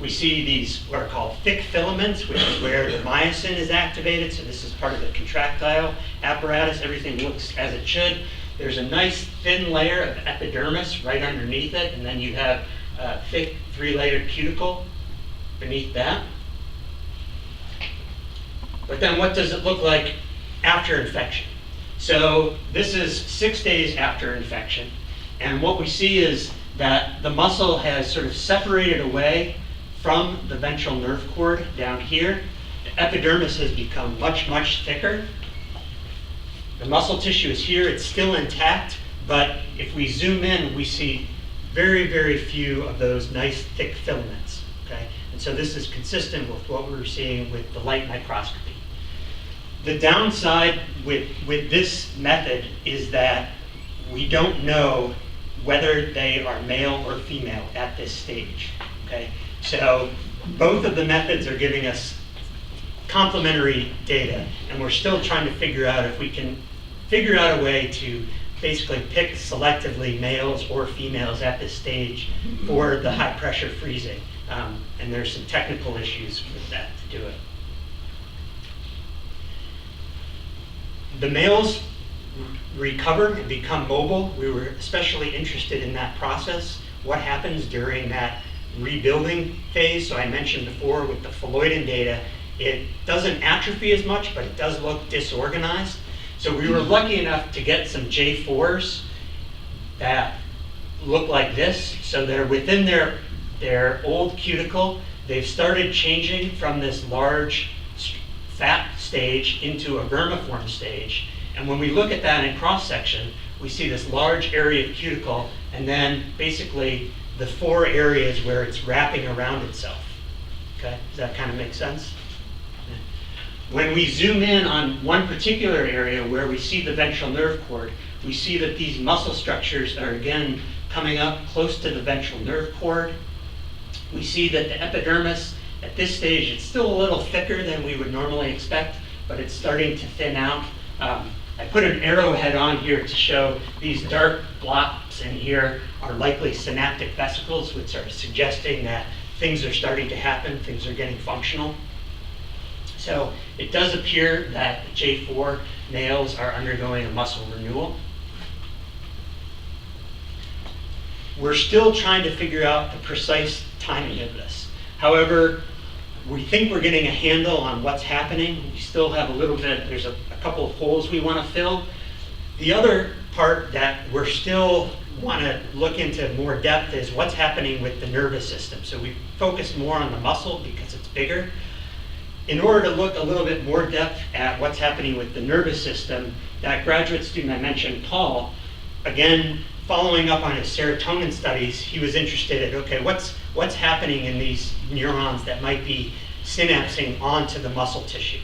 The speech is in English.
We see these what are called thick filaments, which is where the myosin is activated. So this is part of the contractile apparatus. Everything looks as it should. There's a nice thin layer of epidermis right underneath it, and then you have a thick 3-layered cuticle beneath that. But then what does it look like after infection? So this is 6 days after infection, and what we see is that the muscle has sort of separated away from the ventral nerve cord down here. The epidermis has become much, much thicker. The muscle tissue is here, it's still intact, but if we zoom in, we see very, very few of those nice thick filaments, okay? And so this is consistent with what we were seeing with the light microscopy. The downside with this method is that we don't know whether they are male or female at this stage, okay? So both of the methods are giving us complementary data, and we're still trying to figure out if we can figure out a way to basically pick selectively males or females at this stage for the high pressure freezing. And there's some technical issues with that to do it. The males recover and become mobile. We were especially interested in that process. What happens during that rebuilding phase? So I mentioned before with the phalloidin data, it doesn't atrophy as much, but it does look disorganized. So we were lucky enough to get some J4s that look like this. So they're within their old cuticle. They've started changing from this large fat stage into a vermiform stage. And when we look at that in cross-section, we see this large area of cuticle, and then basically the 4 areas where it's wrapping around itself. Okay, does that kind of make sense? When we zoom in on one particular area where we see the ventral nerve cord, we see that these muscle structures are again coming up close to the ventral nerve cord. We see that the epidermis at this stage, it's still a little thicker than we would normally expect, but it's starting to thin out. I put an arrowhead on here to show these dark blobs in here are likely synaptic vesicles, which are suggesting that things are starting to happen, things are getting functional. So it does appear that the J4 males are undergoing a muscle renewal. We're still trying to figure out the precise timing of this. However, we think we're getting a handle on what's happening. We still have a little bit, there's a couple of holes we want to fill. The other part that we're still want to look into more depth is what's happening with the nervous system. So we focus more on the muscle because it's bigger. In order to look a little bit more depth at what's happening with the nervous system, that graduate student I mentioned, Paul, again, following up on his serotonin studies, he was interested in, okay, what's happening in these neurons that might be synapsing onto the muscle tissue?